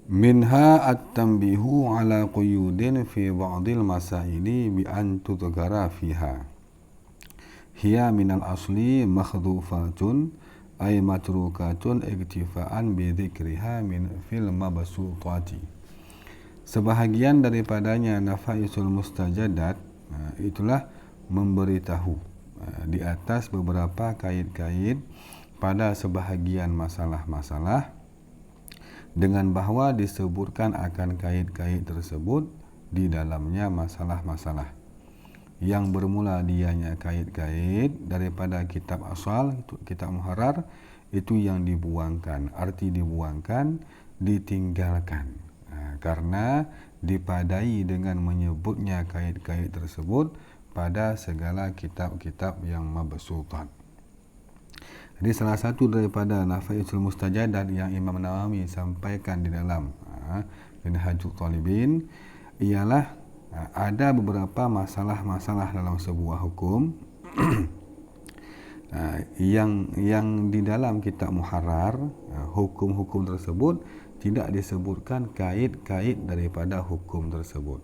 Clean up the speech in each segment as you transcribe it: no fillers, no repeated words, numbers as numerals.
Minha at-tanbihu ala quyudin fi ba'dil masaili bi an tudghara fiha. Hiya minal asli makhdhufatun ay matrukatun iktifaan bi dzikriha min fil mabsutati. Sebahagian daripadanya nafaisul mustajadat itulah memberitahu di atas beberapa kait-kait pada sebahagian masalah-masalah, dengan bahawa disebutkan akan kait-kait tersebut di dalamnya masalah-masalah yang bermula dianya kait-kait daripada kitab asal, kitab muharrar, itu yang dibuangkan. Arti dibuangkan, ditinggalkan, karena dipadai dengan menyebutnya kait-kait tersebut pada segala kitab-kitab yang mabsutat. Jadi salah satu daripada nafaisul mustajadat yang Imam Nawawi sampaikan di dalam Minhajul Talibin ialah ada beberapa masalah-masalah dalam sebuah hukum yang di dalam kitab muharrar, hukum-hukum tersebut tidak disebutkan kait-kait daripada hukum tersebut.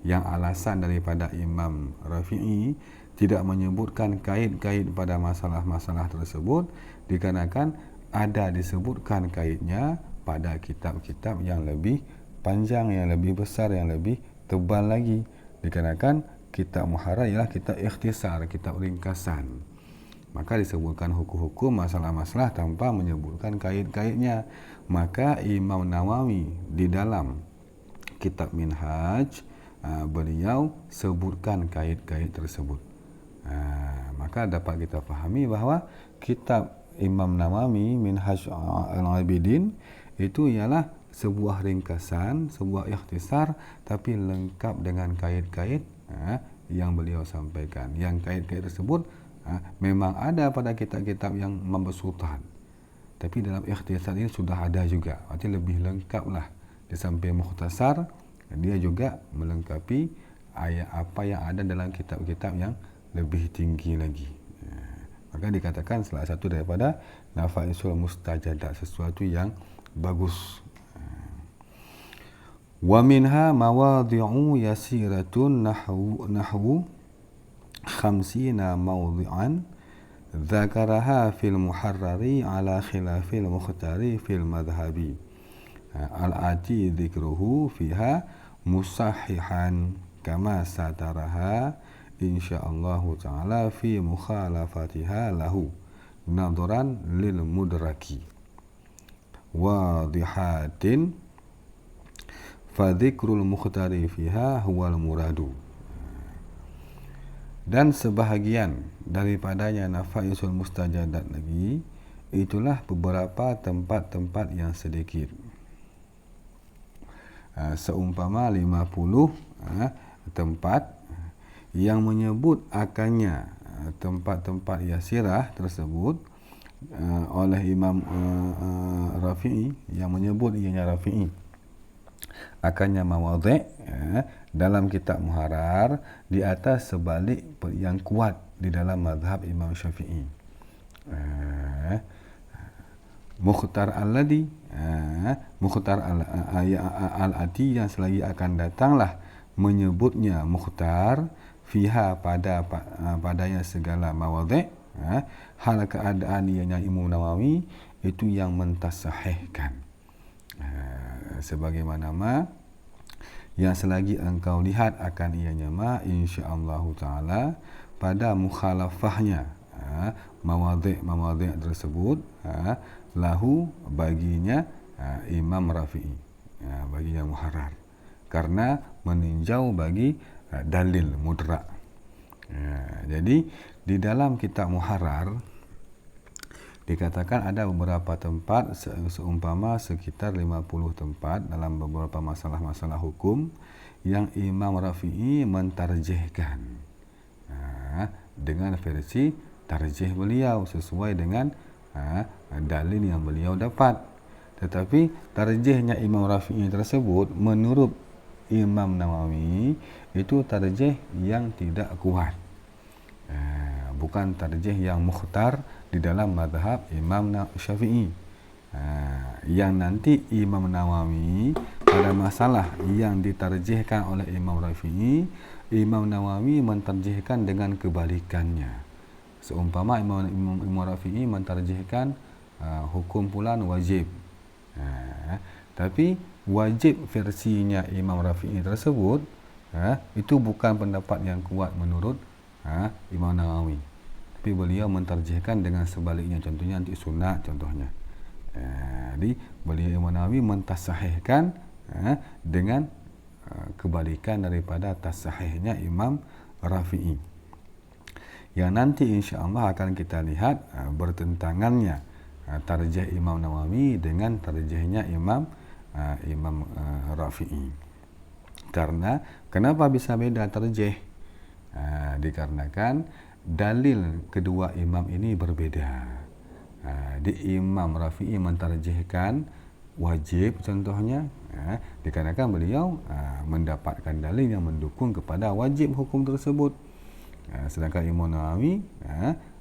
Yang alasan daripada Imam Rafi'i tidak menyebutkan kait-kait pada masalah-masalah tersebut dikarenakan ada disebutkan kaitnya pada kitab-kitab yang lebih panjang, yang lebih besar, yang lebih tebal lagi. Dikarenakan kitab muharrar ialah kitab ikhtisar, kitab ringkasan, maka disebutkan hukum-hukum masalah-masalah tanpa menyebutkan kait-kaitnya. Maka Imam Nawawi di dalam kitab Minhaj beliau sebutkan kait-kait tersebut. Maka dapat kita fahami bahawa kitab Imam Nawawi Minhaj al-Abidin itu ialah sebuah ringkasan, sebuah ikhtisar, tapi lengkap dengan kait-kait yang beliau sampaikan. Yang kait-kait tersebut memang ada pada kitab-kitab yang mabsutat, tapi dalam ikhtisar ini sudah ada juga. Arti lebih lengkap lah. Di samping mukhtasar, dia juga melengkapi ayat apa yang ada dalam kitab-kitab yang lebih tinggi lagi. Maka dikatakan salah satu daripada nafaisul mustajadat, sesuatu yang bagus. Wa minha mawadhi'u yasiratun nahwu 50 mawdhi'an dzakaraha fil muharrari ala khilafil mukhtari fil madhhabi al-ati dzikruhu fiha musahihan kama sataraha insyaallahu ta'ala fi mukhalafatiha lahu nadran lil mudraki wadihatin fadhikrul mukhtari fiha huwal muradu. Dan sebahagian daripadanya nafaisul mustajadat lagi, itulah beberapa tempat-tempat yang sedikit, seumpama 50 tempat yang menyebut akannya tempat-tempat yasirah tersebut oleh Imam Rafi'i, yang menyebut ianya Rafi'i akannya mawadhi' dalam kitab muharrar di atas sebalik yang kuat di dalam mazhab Imam Syafi'i. Mukhtar alladhi mukhtar al-ati yang selagi akan datanglah menyebutnya mukhtar fiha padanya segala mawadhi', hal keadaan ianya Imam Nawawi itu yang mentasahihkan, sebagaimana yang selagi engkau lihat akan ianya insyaallah ta'ala pada mukhalafahnya mawadhi' tersebut lahu baginya Imam Rafi'i, baginya muharrar, karena meninjau bagi dalil mudrak. Jadi di dalam kitab muharrar dikatakan ada beberapa tempat, seumpama sekitar 50 tempat dalam beberapa masalah-masalah hukum yang Imam Rafi'i mentarjihkan dengan versi tarjih beliau sesuai dengan dalil yang beliau dapat. Tetapi tarjihnya Imam Rafi'i tersebut menurut Imam Nawawi itu tarjih yang tidak kuat, bukan tarjih yang mukhtar di dalam mazhab Imam Syafi'i. yang nanti Imam Nawawi pada masalah yang ditarjihkan oleh Imam Rafi'i, Imam Nawawi mentarjihkan dengan kebalikannya. Seumpama Imam Rafi'i mentarjihkan hukum pulan wajib, tapi wajib versinya Imam Rafi'i tersebut itu bukan pendapat yang kuat menurut Imam Nawawi, tapi beliau mentarjihkan dengan sebaliknya. Contohnya nanti sunat contohnya. Jadi beliau Imam Nawawi mentasahihkan dengan kebalikan daripada tasahihnya Imam Rafi'i, yang nanti insya-Allah akan kita lihat bertentangannya tarjih Imam Nawawi dengan tarjihnya Imam Rafi'i. Karena kenapa bisa beda tarjih? Dikarenakan dalil kedua imam ini berbeda. Di Imam Rafi'i mentarjihkan wajib contohnya, dikarenakan beliau mendapatkan dalil yang mendukung kepada wajib hukum tersebut. Sedangkan Imam Nawawi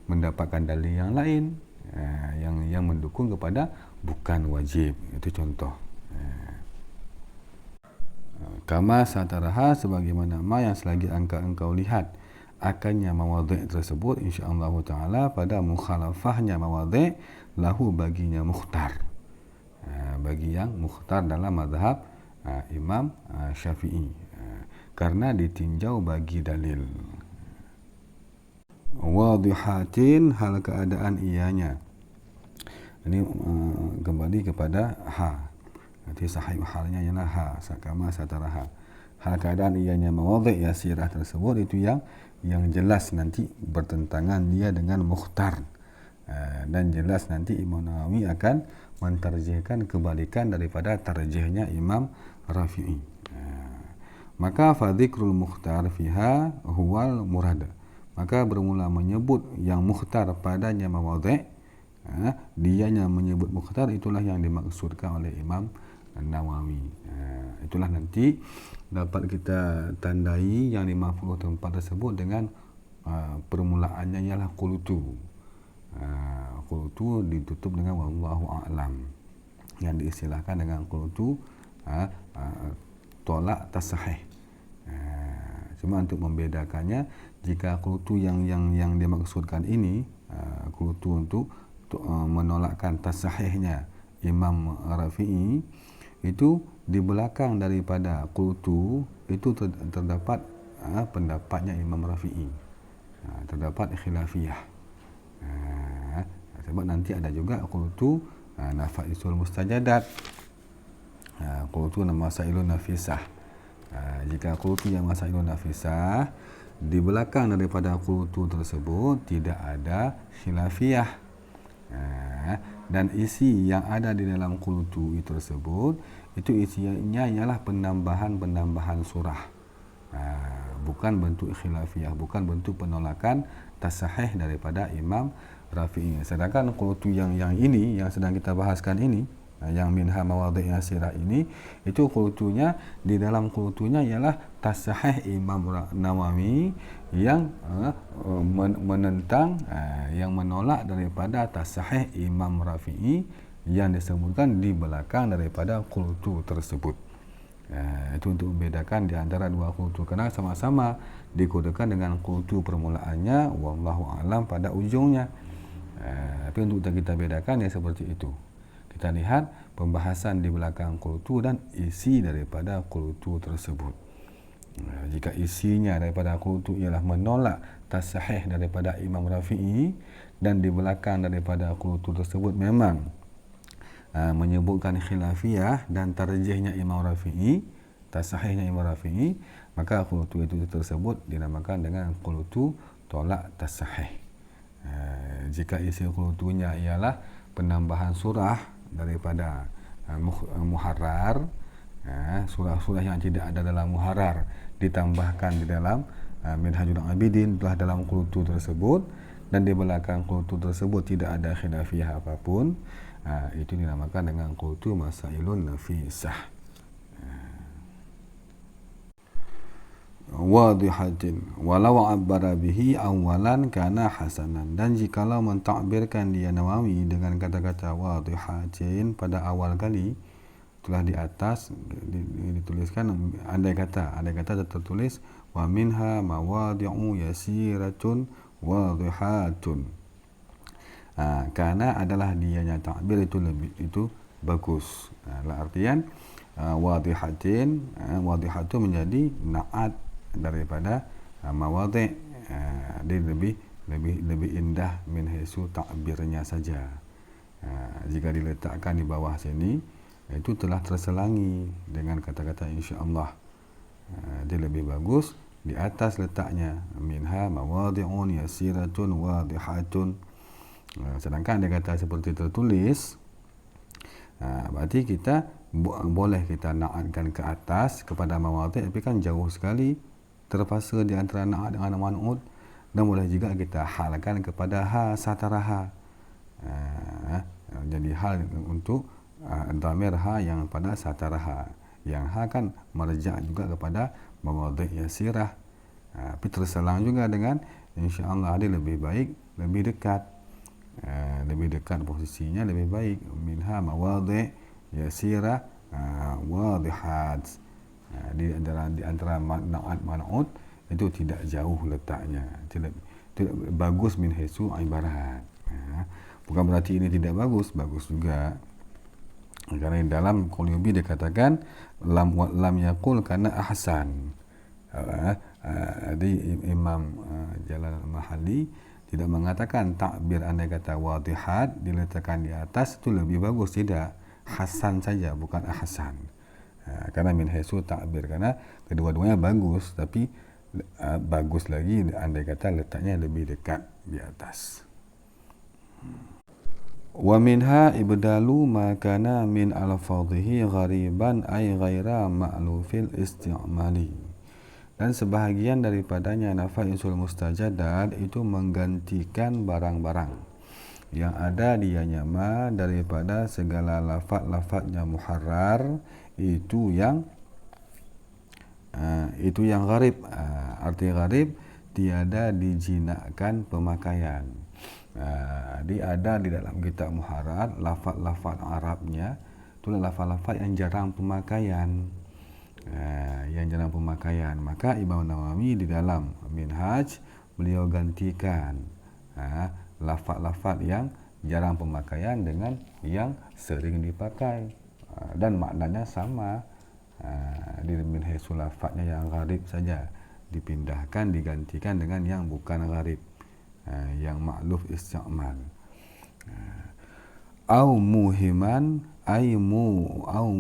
mendapatkan dalil yang lain yang mendukung kepada bukan wajib. Itu contoh. Kama sataraha, sebagaimana yang selagi engkau lihat akannya mawadhi' tersebut insya-Allah taala pada mukhalafahnya mawadhi' lahu baginya mukhtar, bagi yang mukhtar dalam mazhab Imam Syafi'i, karena ditinjau bagi dalil. Wadihatin, hal keadaan ianya. Ini kembali kepada nanti sahih halnya ialah kama sataraha. Hal keadaan ianya mawadhi' yasirah tersebut itu yang jelas nanti bertentangan dia dengan mukhtar, dan jelas nanti Imam Nawawi akan mentarjihkan kebalikan daripada tarjihnya Imam Rafi'i. Maka fadhikrul mukhtar fiha huwal murad, maka bermula menyebut yang mukhtar padanya mawadhi', dianya menyebut mukhtar itulah yang dimaksudkan oleh Imam Nawawi. Itulah nanti dapat kita tandai yang 50 tempat tersebut dengan permulaannya ialah qultu. Qultu ditutup dengan wallahu a'lam, yang diistilahkan dengan qultu tolak tasahih. Cuma untuk membedakannya, jika qultu yang dimaksudkan ini qultu untuk menolakkan tasahihnya Imam Rafi'i, itu di belakang daripada qultu itu terdapat pendapatnya Imam Rafi'i, terdapat khilafiyah. Sebab nanti ada juga qultu nafaisul mustajadat, qultu masailun nafisah. Jika qultu yang masailun nafisah, di belakang daripada qultu tersebut tidak ada khilafiyah, dan isi yang ada di dalam qultu itu tersebut itu isinya ialah penambahan surah, bukan bentuk khilafiyah, bukan bentuk penolakan tasahih daripada Imam Rafi'i. Sedangkan qultu yang ini yang sedang kita bahaskan ini, yang minha mawadhi' yasirah ini, itu qultunya, di dalam qultunya ialah tasahih Imam Nawawi yang menentang, yang menolak daripada tasahih Imam Rafi'i yang disebutkan di belakang daripada qultu tersebut. Itu untuk membedakan di antara dua qultu, kerana sama-sama dikodekan dengan qultu permulaannya wallahu a'lam pada ujungnya. Tapi untuk kita bedakan ya seperti itu. Kita lihat pembahasan di belakang qultu dan isi daripada qultu tersebut. Jika isinya daripada qultu ialah menolak tasahih daripada Imam Rafi'i, dan di belakang daripada qultu tersebut memang menyebutkan khilafiyah dan tarjihnya Imam Rafi'i, tasahihnya Imam Rafi'i, maka qultu itu tersebut dinamakan dengan qultu tolak tasahih. Jika isi qultunya ialah penambahan surah daripada muharrar, surah-surah yang tidak ada dalam muharrar ditambahkan di dalam Minhajul Abidin, telah dalam qultu tersebut, dan di belakang qultu tersebut tidak ada khilafiyah apapun, itu dinamakan dengan qultu masailun nafisah. wadihatin walau abbara bihi awalan kana hasanan. Dan jikalau mentakbirkan dia Nawawi dengan kata-kata wadihatin pada awal kali, telah di atas dituliskan andai kata tertulis wa minha mawadi'u yasiratun wadihatun. Karena adalah dianya takbir itu bagus. Artian wadihatun menjadi naat daripada mawadi', dia lebih indah min haisu takbirnya saja. Jika diletakkan di bawah sini, itu telah terselangi dengan kata-kata insya-Allah. Dia lebih bagus di atas letaknya minha mawadi'un yasiratun wadihatun. Sedangkan dia kata seperti tertulis, berarti kita boleh kita naatkan ke atas kepada mawadi', tapi kan jauh sekali terpaksa di antara naat dengan man'ud. Dan boleh juga kita halkan kepada ha sataraha. Jadi hal untuk dhamir ha yang pada sataraha, yang ha kan merejak juga kepada mawadi' yasirah, tapi terselang juga dengan insya-Allah. Dia lebih baik, lebih dekat posisinya lebih baik minha mawadi' yasirah wadihat. Di antara naat man'ud itu tidak jauh letaknya, tidak bagus min haisu ibarat. Bukan berarti ini tidak bagus, bagus juga. Karena dalam Qulubi dikatakan lam yaqul kana ahsan. Jadi Imam Jalal Mahalli tidak mengatakan takbir andai kata wadihat diletakkan di atas itu lebih bagus, tidak, hasan saja, bukan ahsan. Karena min haisu takbir, karena kedua-duanya bagus, tapi bagus lagi andai kata letaknya lebih dekat di atas. Wa minha ibdalu ma kana min alfadhihi ghariban ay ghaira ma'lufil isti'mali. Dan sebahagian daripadanya nafaisul mustajadat itu menggantikan barang-barang yang ada dianya ma daripada segala lafaz-lafaznya muharrar, itu yang gharib. Arti gharib tiada dijinakkan pemakaian. Dia ada di dalam kitab muharrar lafaz-lafaz Arabnya, itulah lafaz-lafaz yang jarang pemakaian. Maka Imam Nawawi di dalam Minhaj beliau gantikan lafaz-lafaz yang jarang pemakaian dengan yang sering dipakai, dan maknanya sama. Di min haisu lafaznya yang gharib saja dipindahkan, digantikan dengan yang bukan gharib, yang ma'luf isti'mal. Au muhiman ay muqi'an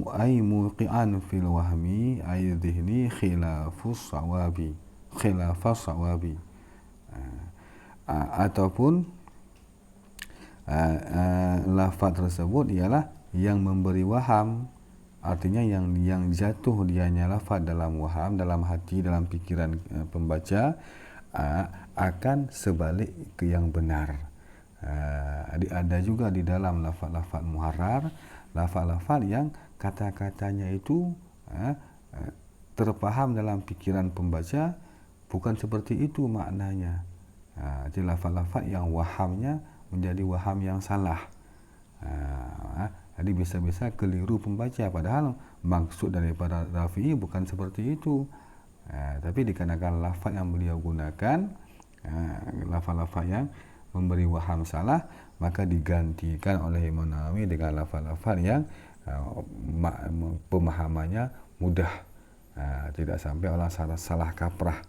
fil wahmi ay dhihni khilafus sawabi. Ataupun lafaz tersebut ialah yang memberi waham. Artinya yang jatuh dianya lafaz dalam waham, dalam hati, dalam fikiran pembaca, akan sebalik ke yang benar. Ada juga di dalam lafaz-lafaz muharrar, lafaz-lafaz yang kata-katanya itu terpaham dalam fikiran pembaca, bukan seperti itu maknanya. Jadi lafaz-lafaz yang wahamnya menjadi waham yang salah. Jadi bisa-bisa keliru pembaca, padahal maksud daripada Rafi'i bukan seperti itu. Tapi dikarenakan lafaz yang beliau gunakan, lafaz-lafaz yang memberi waham salah, maka digantikan oleh Imam Nawawi dengan lafaz-lafaz yang pemahamannya mudah, tidak sampai orang salah kaprah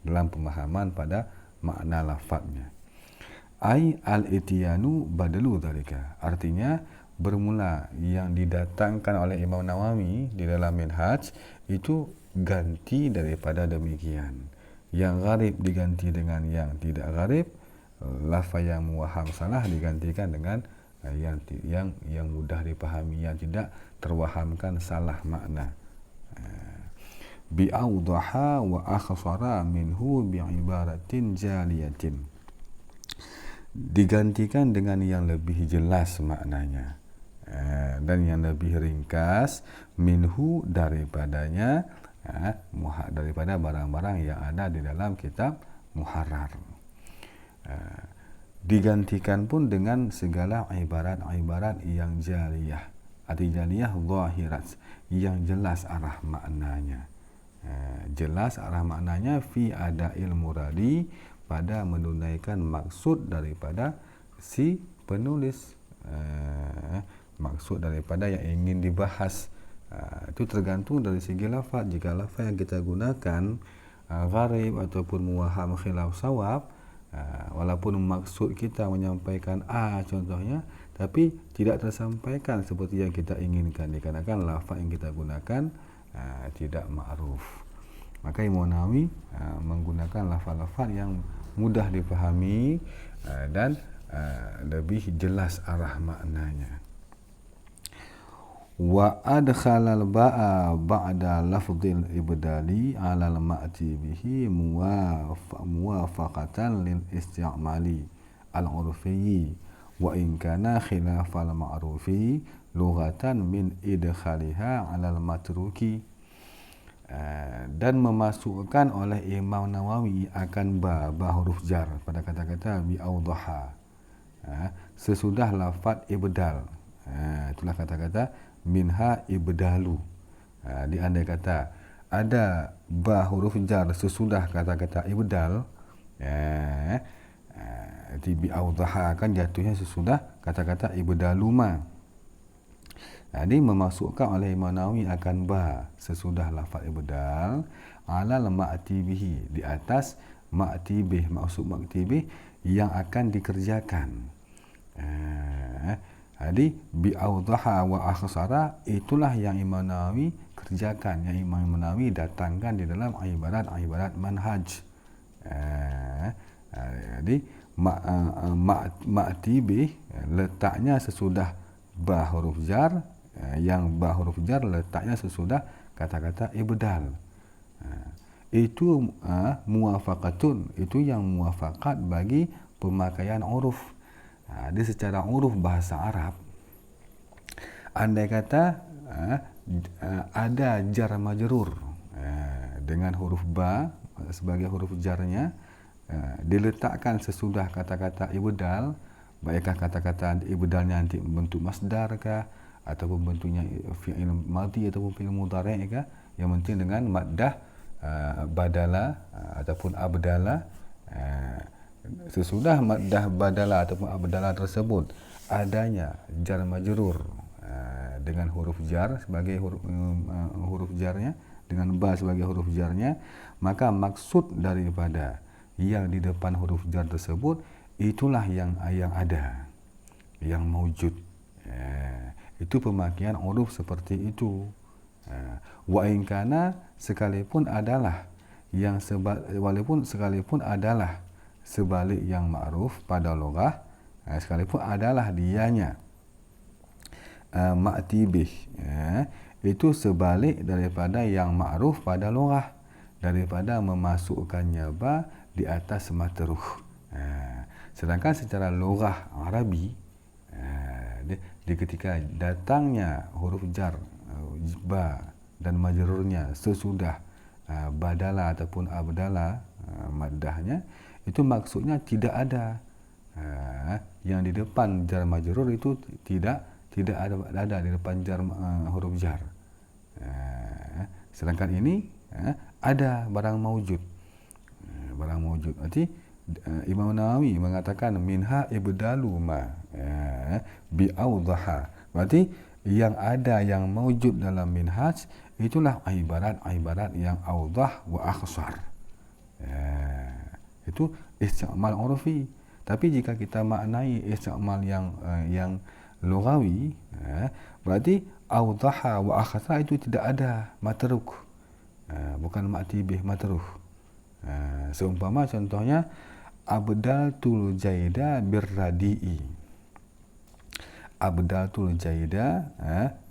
dalam pemahaman pada makna lafaznya. Ai al-itiyanu badalu dzalika, artinya bermula yang didatangkan oleh Imam Nawawi di dalam Minhaj itu ganti daripada demikian. Yang gharib diganti dengan yang tidak gharib, lafaz yang muwahham salah digantikan dengan yang mudah dipahami, yang tidak terwahamkan salah makna. Bi awdaha wa akhsara minhu bi ibaratin jaliyatin, digantikan dengan yang lebih jelas maknanya, dan yang lebih ringkas minhu daripadanya, daripada barang-barang yang ada di dalam kitab muharrar. Digantikan pun dengan segala ibarat-ibarat yang jariyah. Arti jariyah zahirat, yang jelas arah maknanya. Jelas arah maknanya fi adail muradi, pada menunaikan maksud daripada si penulis. Maksud daripada yang ingin dibahas. Itu tergantung dari segi lafaz. Jika lafaz yang kita gunakan gharib ataupun muwahham khilaf sawab, walaupun maksud kita menyampaikan contohnya, tapi tidak tersampaikan seperti yang kita inginkan, dikarenakan lafaz yang kita gunakan tidak ma'ruf. Maka Imam Nawawi menggunakan lafaz-lafaz yang mudah dipahami dan lebih jelas arah maknanya. Wa adkhalal ba'a ba'da lafdhil ibdali 'alal ma'ti bihi muwafaqatan lil isti'mali al-'urfi wa in kana khilafal ma'rufi lughatan min idkhaliha 'alal matruki. Dan memasukkan oleh Imam Nawawi akan ba huruf jar pada kata-kata bi awdaha, sesudah lafaz ibdal. Itulah kata-kata minha ibdalu. Diandai kata ada ba huruf jar sesudah kata-kata ibdal, bi awdaha kan jatuhnya sesudah kata-kata ibdaluma. Jadi memasukkan oleh Imam Nawawi akan ba sesudah lafaz ibdal alal ma'ti bihi, di atas ma'ti bih, maksud ma'ti bih yang akan dikerjakan. Jadi bi'awdaha wa akhsara, itulah yang Imam Nawawi kerjakan, yang Imam Nawawi datangkan di dalam ibarat-ibarat manhaj. Jadi ma'ti bih letaknya sesudah ba huruf jar, yang ba huruf jar letaknya sesudah kata-kata ibdal. Itu muwafaqatun, itu yang muwafaqat bagi pemakaian uruf. Dia secara uruf bahasa Arab, andai kata ada jar majrur dengan huruf ba sebagai huruf jarnya, diletakkan sesudah kata-kata ibdal, baikkah kata-kata ibdalnya nanti bentuk masdar kah, ataupun bentuknya fi'il madhi ataupun fi'il mudhari' kah, yang penting dengan maddah badala ataupun abdala. Sesudah maddah badala ataupun abdala tersebut adanya jar majrur dengan huruf jar sebagai huruf jarnya, dengan ba sebagai huruf jarnya, maka maksud daripada yang di depan huruf jar tersebut itulah yang ada, yang maujud. Itu pemakaian uruf seperti itu. Wa in kana, sekalipun adalah yang walaupun sekalipun adalah sebalik yang ma'ruf pada loghah, sekalipun adalah dianya ma'ti bih, itu sebalik daripada yang ma'ruf pada loghah, daripada memasukkannya ba di atas matruh. Sedangkan secara loghah Arabi, di ketika datangnya huruf jar ba dan majrurnya sesudah badala ataupun abdala maddahnya, itu maksudnya tidak ada yang di depan jar majrur itu tidak ada di depan jar huruf jar. Sedangkan ini ada barang maujud. Berarti Imam Nawawi mengatakan minha ibdalu ma bi awdaha. Berarti yang ada, yang maujud dalam minhaj, itulah ibarat-ibarat yang awdah wa akhsar. Itu isti'mal urfi. Tapi jika kita maknai isti'mal yang lughawi, berarti awdaha wa akhsar itu tidak ada matruk, bukan ma'ti bih matruh. Seumpama contohnya abdaltul jaida birradi'i, abdaltul jaida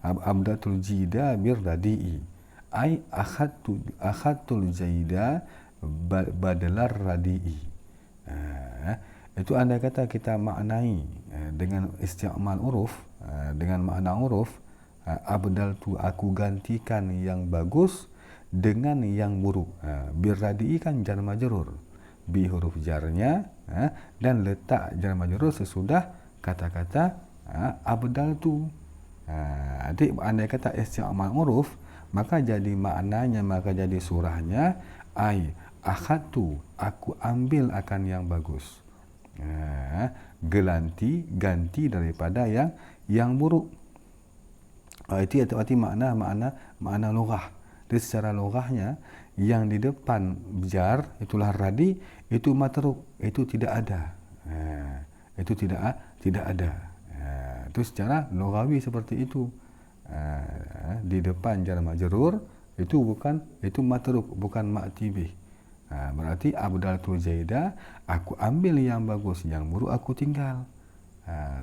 abdaltul jida birradi'i, ai akhadtul jaida badalar radi'i. Itu andai kata kita maknai dengan isti'mal uruf, dengan makna uruf, abdal tu aku gantikan yang bagus dengan yang buruk. Birradi'i kan jar majrur, bi huruf jarnya, dan letak jar majrur sesudah kata-kata abdaltu. Jadi andai kata isti'mal uruf, maka jadi maknanya, maka jadi surahnya ai akhadtu, aku ambil akan yang bagus. Ganti daripada yang buruk. Itu arti makna lughah. Jadi secara lughahnya yang di depan jar itulah radi, itu matruk, itu tidak ada. Itu tidak ada. Itu secara lughawi seperti itu. Di depan jar majrur itu matruk, bukan ma'tibih. Berarti abdaltu Zaida, aku ambil yang bagus, yang buruk aku tinggal.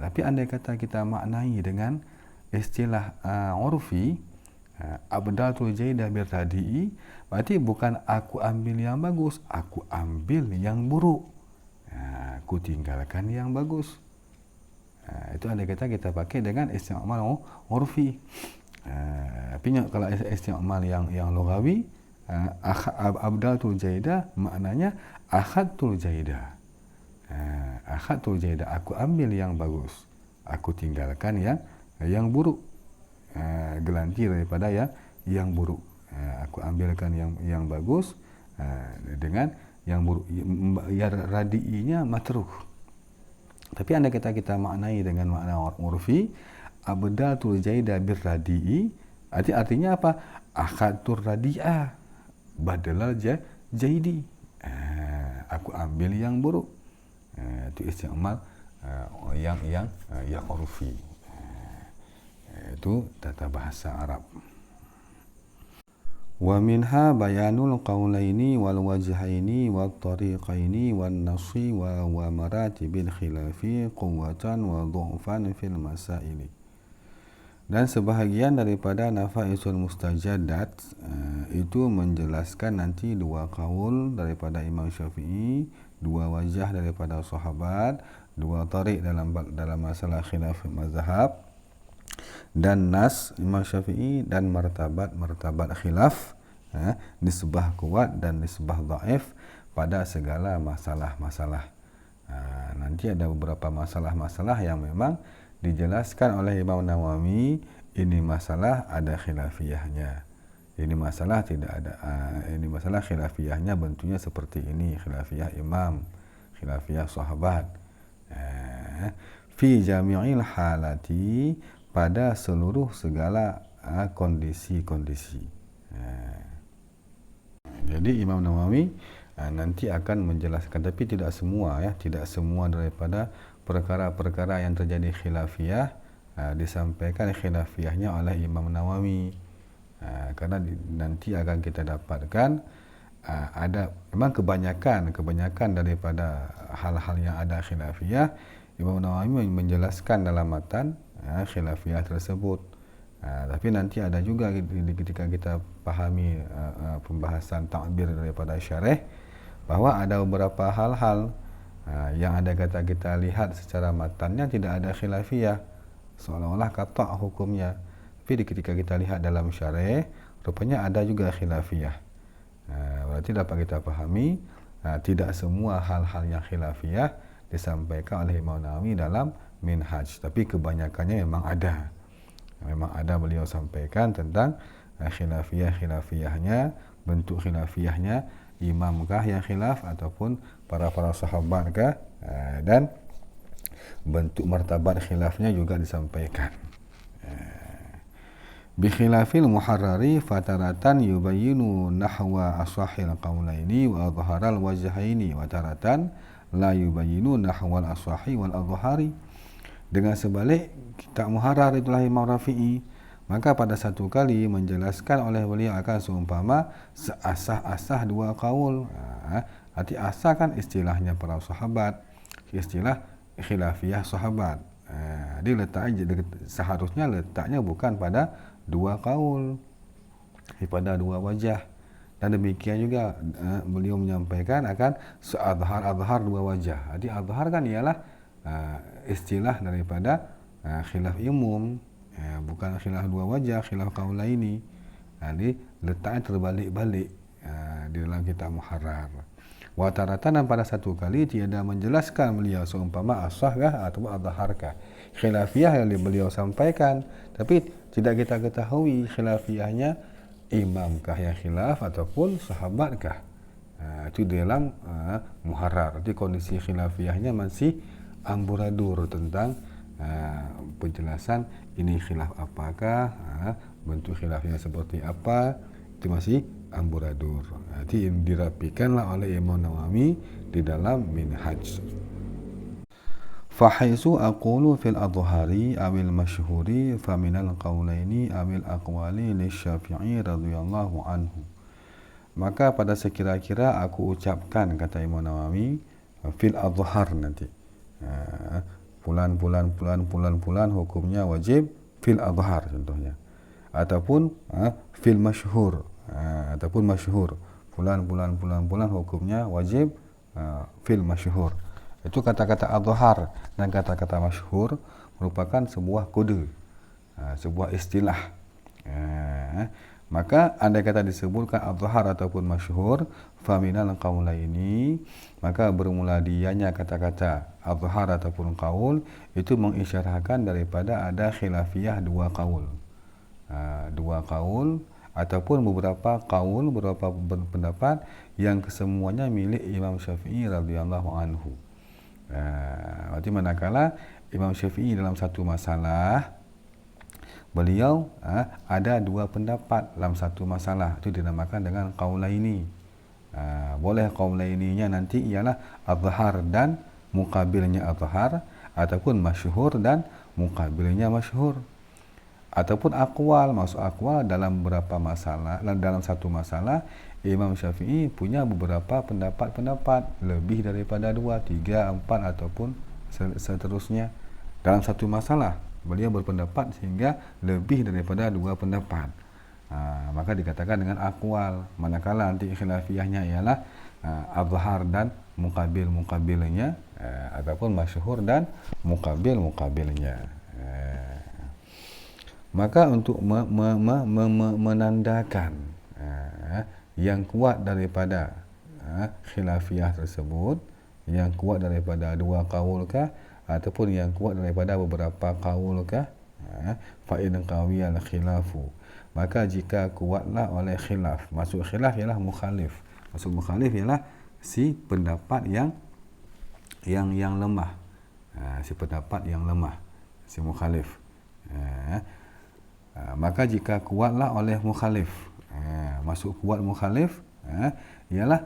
Tapi andai kata kita maknai dengan istilah urfi, abdaltu Zaida birradi'i, berarti bukan aku ambil yang bagus, aku ambil yang buruk. Aku tinggalkan yang bagus. Itu andai kata kita pakai dengan isti'mal urfi. Tapi kalau isti'mal yang lughawi, abdaltul Zaida maknanya akhadtul Zaida. Akhadtul Zaida, aku ambil yang bagus, aku tinggalkan yang buruk. Gelanti daripada yang buruk. Aku ambilkan yang bagus dengan yang buruk. Ya, radi'inya matruk. Tapi andai kita maknai dengan makna urfi, abdaltul Zaida birradi'i, artinya apa? Akhadtur radi'a badalal Zaidi. Aku ambil yang buruk. Itu isti'mal yang urfi. Itu tata bahasa Arab. Wa minha bayanul qawlaini wal wajhaini wat tariqaini wan nasi wa maratibil khilafi quwwatan wa dhu'fan fil masaili. Dan sebahagian daripada nafaisul mustajadat itu menjelaskan nanti dua qaul daripada Imam Syafi'i, dua wajah daripada sahabat, dua tariq dalam masalah khilaf mazhab, dan nas Imam Syafi'i, dan martabat khilaf, nisbah kuat dan nisbah dhaif pada segala masalah-masalah. Nanti ada beberapa masalah-masalah yang memang dijelaskan oleh Imam Nawawi, ini masalah ada khilafiyahnya, ini masalah tidak ada. Ini masalah khilafiyahnya bentuknya seperti ini, khilafiyah imam, khilafiyah sahabat. Fi jami'il halati, pada seluruh segala kondisi-kondisi. Jadi Imam Nawawi nanti akan menjelaskan, tapi tidak semua tidak semua daripada perkara-perkara yang terjadi khilafiyah disampaikan khilafiyahnya oleh Imam Nawawi. Karena nanti akan kita dapatkan ada memang kebanyakan daripada hal-hal yang ada khilafiyah, Imam Nawawi menjelaskan dalam matan khilafiyah tersebut. Tapi nanti ada juga ketika kita pahami pembahasan takbir daripada syarih, bahwa ada beberapa hal-hal yang ada kata kita lihat secara matannya tidak ada khilafiyah, seolah-olah qata' hukumnya. Tapi ketika kita lihat dalam syarih, rupanya ada juga khilafiyah. Berarti dapat kita pahami tidak semua hal-hal yang khilafiyah disampaikan oleh Imam Nawawi dalam Minhaj, tapi kebanyakannya memang ada. Memang ada beliau sampaikan tentang khilafiyahnya, bentuk khilafiyahnya, imamkah yang khilaf ataupun para sahabatkah, dan bentuk martabat khilafnya juga disampaikan. Bi khilafil muharrari fataratan yubayyinu nahwa asahil qawlaini wa adharal wajhaini wa taratan la yubayyinu nahwal asahi wal adhari. Dengan sebalik kitab muharrar itulah Imam Rafi'i, maka pada satu kali menjelaskan oleh beliau akan seumpama seasah-asah dua qaul. Arti asah kan istilahnya para sahabat, istilah khilafiyah sahabat. Seharusnya letaknya bukan pada dua qaul, pada dua wajah. Dan demikian juga beliau menyampaikan akan seadhar dua wajah. Jadi adhar kan ialah istilah daripada khilaf umum, bukan khilaf dua wajah, khilaf qaulaini. letaknya terbalik-balik di dalam kitab Muharrar. Wa taratan, pada satu kali tiada menjelaskan beliau seumpama as-sahkah atau adharkah. Khilafiyah yang beliau sampaikan, tapi tidak kita ketahui khilafiyahnya imamkah yang khilaf ataupun sahabatkah. Itu dalam Muharrar. Jadi kondisi khilafiyahnya masih amburadur tentang penjelasan ini khilaf apakah, bentuk khilafnya seperti apa, itu masih amburadur. Nanti dirapikanlah oleh Imam Nawawi di dalam Minhaj. Fahaisu aqulu fil adhari awil masyhuri faminal qawlaini awil aqwali li Syafi'i radhiyallahu anhu. Maka pada sekira-kira aku ucapkan, kata Imam Nawawi, fil adhar nanti. Pulan hukumnya wajib fil adhar contohnya. Ataupun fil masyhur, ataupun masyhur. Pulan hukumnya wajib fil masyhur. Itu kata-kata adhar dan kata-kata masyhur merupakan sebuah kode, sebuah istilah. Maka andai kata disebutkan adhar ataupun masyhur, faminal qaulaini, maka bermula dianya kata-kata adhar ataupun qaul itu mengisyarahkan daripada ada khilafiyah dua qaul. Dua qaul ataupun beberapa qaul, beberapa pendapat yang kesemuanya milik Imam Syafi'i radhiyallahu anhu. Berarti manakala Imam Syafi'i dalam satu masalah, beliau ada dua pendapat dalam satu masalah, itu dinamakan dengan qaulaini. Boleh qaulaininya nanti ialah adhar dan muqabilnya adhar, ataupun masyhur dan muqabilnya masyhur, ataupun aqwal. Maksud aqwal dalam beberapa masalah, dalam satu masalah Imam Syafi'i punya beberapa pendapat lebih daripada 2, 3, 4 ataupun seterusnya. Dalam satu masalah beliau berpendapat sehingga lebih daripada 2 pendapat. Maka dikatakan dengan aqwal. Manakala nanti khilafiyahnya ialah adhar dan muqabilnya, ataupun masyhur dan muqabilnya. Maka untuk menandakan yang kuat daripada khilafiyah tersebut, yang kuat daripada 2 qaulkah ataupun yang kuat daripada beberapa qaulkah, fa in qawiyal khilafu, maka jika kuatlah oleh khilaf. Maksud khilaf ialah mukhalif. Maksud mukhalif ialah si pendapat yang lemah. Si pendapat yang lemah, si mukhalif. Maka jika kuatlah oleh mukhalif, maksud kuat mukhalif ialah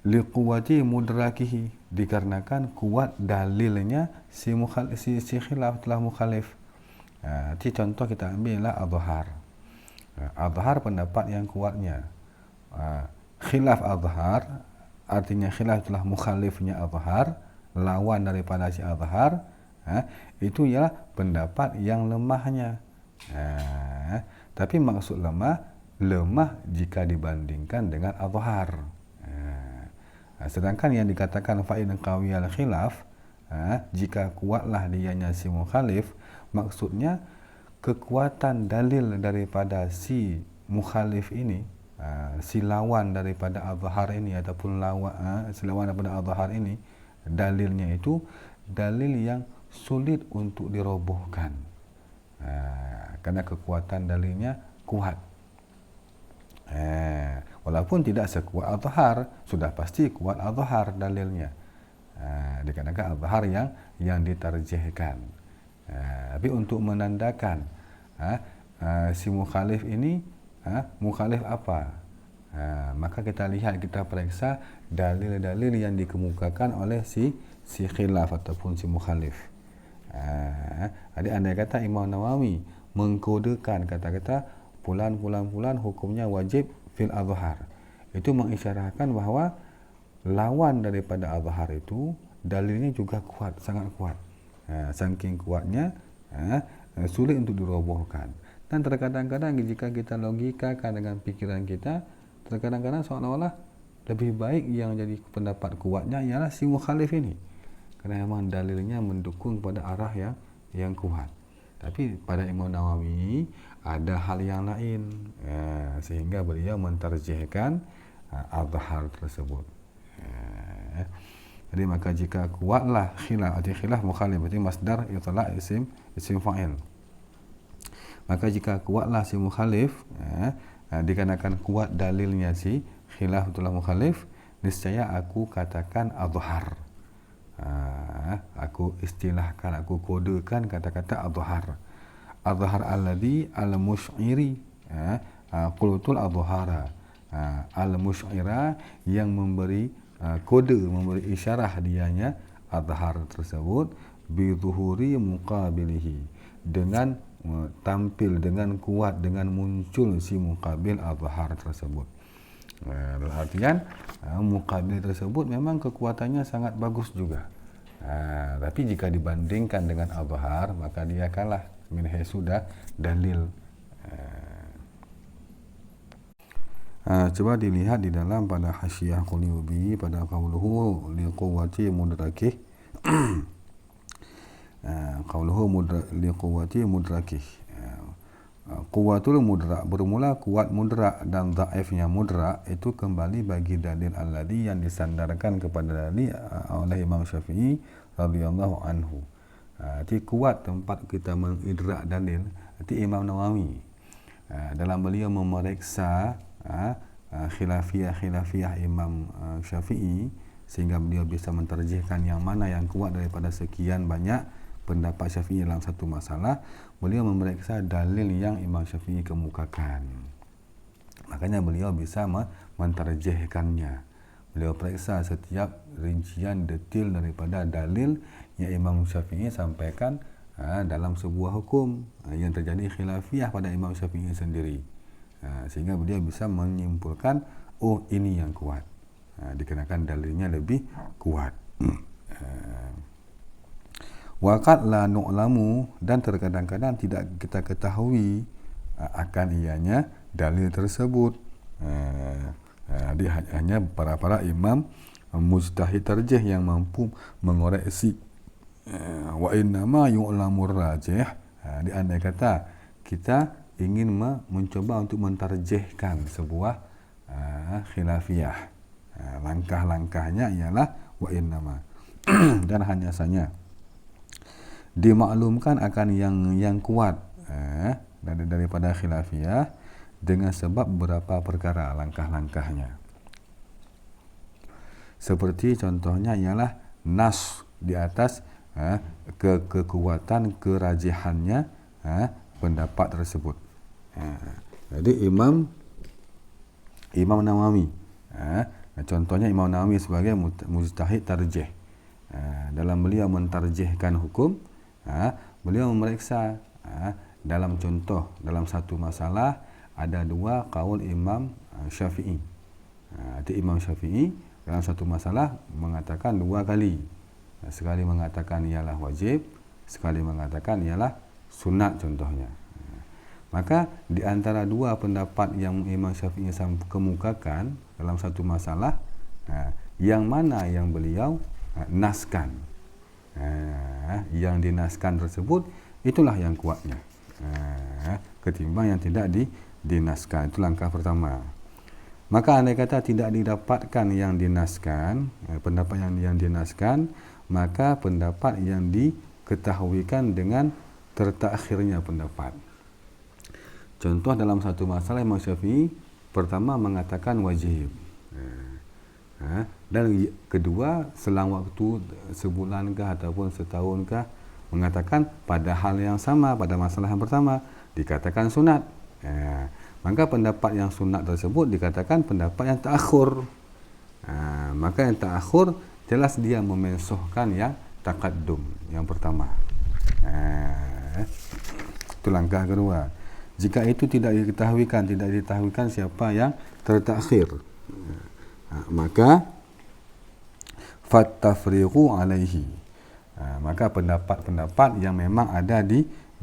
liquwati mudrakihi, dikarenakan kuat dalilnya si khilaf telah mukhalif. Jadi contoh kita ambillah adhar. Adhar pendapat yang kuatnya. Khilaf adhar artinya khilaf telah mukhalifnya adhar, lawan daripada si adhar, itu ialah pendapat yang lemahnya. Tapi maksud lemah jika dibandingkan dengan adhar. Sedangkan yang dikatakan fa'in qawiyal khilaf, jika kuatlah dianya si mukhalif, maksudnya kekuatan dalil daripada si mukhalif ini, si lawan daripada adhar ini ataupun si lawan daripada adhar ini, dalilnya itu dalil yang sulit untuk dirobohkan. Kerana kekuatan dalilnya kuat. Walaupun tidak sekuat adhar, sudah pasti kuat adhar dalilnya. Dikarenakan adhar yang ditarjihkan. Tapi untuk menandakan si mukhalif ini mukhalif apa, maka kita lihat, kita periksa dalil-dalil yang dikemukakan oleh si khilaf ataupun si mukhalif. Jadi andai kata Imam Nawawi mengkodekan kata-kata pulan hukumnya wajib fil adhar, itu mengisyarahkan bahawa lawan daripada adhar itu dalilnya juga kuat, sangat kuat. Saking kuatnya sulit untuk dirobohkan. Dan terkadang-kadang jika kita logikakan dengan pikiran kita, terkadang-kadang seolah-olah lebih baik yang jadi pendapat kuatnya ialah si mukhalif ini, kerana memang dalilnya mendukung pada arah yang kuat. Tapi pada Imam Nawawi ada hal yang lain, sehingga beliau mentarjihkan azhar tersebut. Jadi maka jika kuatlah khilaf, arti khilaf mukhalif, berarti masdar itlaq isim fa'il. Maka jika kuatlah si mukhalif, dikarenakan kuat dalilnya si khilaf itulah mukhalif, niscaya aku katakan azhar. Aku istilahkan, aku kodekan kata-kata azhar. Azhar alladhi al-musy'iri, qultul azhara, al-musy'ira, yang memberi kode, memberi isyarah dianya azhar tersebut, bi zuhuri muqabilihi, dengan tampil, dengan kuat, dengan muncul si muqabil azhar tersebut. Dalam artian muqabil tersebut memang kekuatannya sangat bagus juga, tapi jika dibandingkan dengan azhar, maka dia kalah min haitsu dalil. Coba dilihat di dalam pada Hasyiah Quliyubi pada qauluhu liquwwati mudrakih. Qauluhu liquwwati mudrakih. Quwwatul mudrak, bermula kuat mudrak, dan dhaifnya mudrak itu kembali bagi dalil alladhi, yang disandarkan kepada dalil oleh Imam Syafi'i radhiyallahu anhu. Arti kuat tempat kita mengidrak dalil, arti Imam Nawawi dalam beliau memeriksa khilafiyah Imam Syafi'i, sehingga beliau bisa mentarjihkan yang mana yang kuat daripada sekian banyak pendapat Syafi'i dalam satu masalah. Beliau memeriksa dalil yang Imam Syafi'i kemukakan, makanya beliau bisa mentarjihkannya. Beliau periksa setiap rincian detail daripada dalil yang Imam Syafi'i sampaikan dalam sebuah hukum yang terjadi khilafiyah pada Imam Syafi'i sendiri, sehingga beliau bisa menyimpulkan, oh ini yang kuat, dikenakan dalilnya lebih kuat. Waqad la nu'lamu, dan terkadang-kadang tidak kita ketahui akan ianya dalil tersebut. Dia hanya para imam mujtahid tarjih yang mampu mengoreksi. Wa innama yu'lamur rajih, di andai kata kita ingin mencoba untuk mentarjihkan sebuah khilafiyah, langkah-langkahnya ialah wa innama dan hanya saja dimaklumkan akan yang kuat daripada khilafiyah dengan sebab beberapa perkara, langkah-langkahnya. Seperti contohnya ialah nas di atas kekuatan kerajihannya pendapat tersebut. Jadi Imam Nawawi, contohnya Imam Nawawi sebagai mujtahid tarjih, dalam beliau mentarjihkan hukum, beliau memeriksa dalam contoh, dalam satu masalah ada dua kaul Imam Syafi'i. Jadi Imam Syafi'i dalam satu masalah mengatakan dua kali, sekali mengatakan ialah wajib, sekali mengatakan ialah sunat contohnya. Maka di antara dua pendapat yang Imam Syafi'i kemukakan dalam satu masalah, yang mana yang beliau naskan, yang dinaskan tersebut itulah yang kuatnya, ketimbang yang tidak dinaskan. Itu langkah pertama. Maka andai kata tidak didapatkan yang dinaskan, pendapat yang dinaskan, maka pendapat yang diketahuikan dengan tertakhirnya pendapat. Contoh dalam satu masalah Imam Syafi'i pertama mengatakan wajib, dan kedua selang waktu sebulankah ataupun setahunkah mengatakan pada hal yang sama, pada masalah yang pertama dikatakan sunat. Maka pendapat yang sunat tersebut dikatakan pendapat yang ta'akhur. Maka yang ta'akhur jelas dia memensuhkan yang taqaddum, yang pertama. Itu langkah kedua. Jika itu tidak diketahuikan siapa yang tertakhir, maka fattafriqu alaihi, maka pendapat-pendapat yang memang ada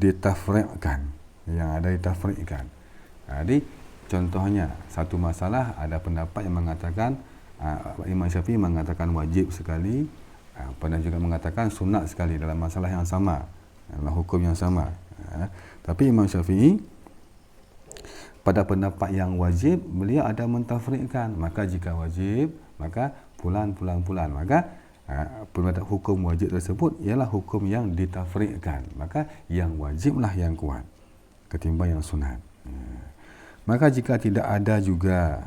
ditafriqkan, yang ada ditafriqkan. Jadi contohnya satu masalah ada pendapat yang mengatakan Imam Syafi'i mengatakan wajib sekali, pernah juga mengatakan sunat sekali dalam masalah yang sama, dalam hukum yang sama. Tapi Imam Syafi'i pada pendapat yang wajib, beliau ada mentafriqkan. Maka jika wajib, maka fulan. Maka hukum wajib tersebut ialah hukum yang ditafriqkan. Maka yang wajiblah yang kuat ketimbang yang sunat. Maka jika tidak ada juga,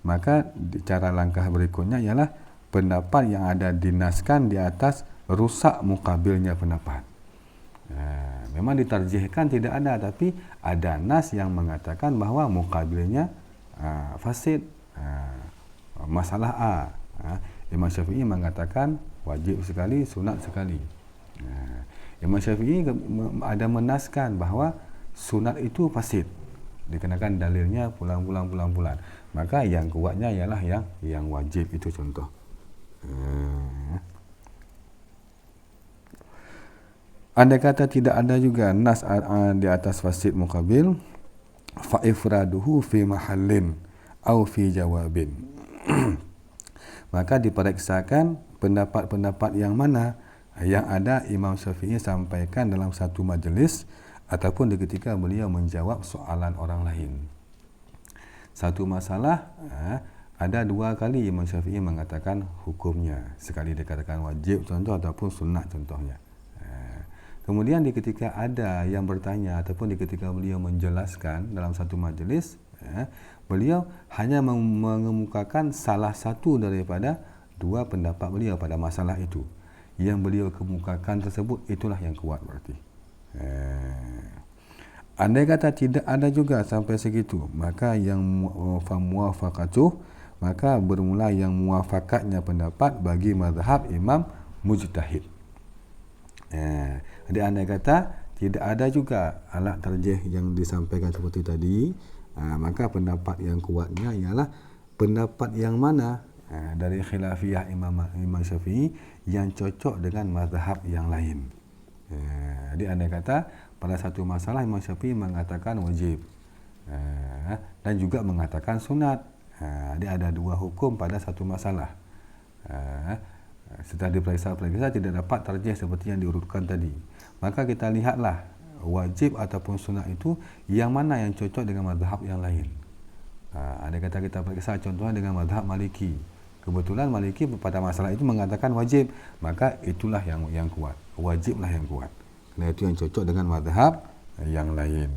maka cara langkah berikutnya ialah pendapat yang ada dinaskan di atas rusak mukabilnya pendapat. Memang ditarjihkan tidak ada, tapi ada nas yang mengatakan bahawa mukabilnya fasid, masalah A. Imam Syafi'i mengatakan wajib sekali, sunat sekali. Imam Syafi'i ada menaskan bahawa sunat itu fasid, dikenakan dalilnya pulang. Maka yang kuatnya ialah yang wajib, itu contoh. Andai kata tidak ada juga nas di atas fasid muqabil, fa ifraduhu fi mahallin au fi jawabin. Maka diperiksakan pendapat-pendapat yang mana yang ada Imam Syafi'i sampaikan dalam satu majlis ataupun ketika beliau menjawab soalan orang lain. Satu masalah ada dua kali Imam Syafi'i mengatakan hukumnya. Sekali dia katakan wajib contoh ataupun sunat contohnya. Kemudian ketika ada yang bertanya ataupun ketika beliau menjelaskan dalam satu majlis, beliau hanya mengemukakan salah satu daripada dua pendapat beliau pada masalah itu. Yang beliau kemukakan tersebut itulah yang kuat berarti. Andai kata tidak ada juga sampai segitu, maka yang muwafaqatuh, maka bermula yang muwafaqatnya pendapat bagi mazhab Imam Mujtahid. Jadi andai kata tidak ada juga alat tarjih yang disampaikan seperti tadi, maka pendapat yang kuatnya ialah pendapat yang mana dari khilafiyah Imam Syafi'i yang cocok dengan mazhab yang lain. Jadi andai kata pada satu masalah Imam Syafi'i mengatakan wajib dan juga mengatakan sunat. Jadi ada dua hukum pada satu masalah. Setelah diperiksa tidak dapat tarjih seperti yang diurutkan tadi. Maka kita lihatlah wajib ataupun sunat itu yang mana yang cocok dengan mazhab yang lain. Andai kata kita periksa contohnya dengan mazhab Maliki. Kebetulan Maliki pada masalah itu mengatakan wajib, maka itulah yang kuat. Wajiblah yang kuat. Karena itu yang cocok dengan mazhab yang lain.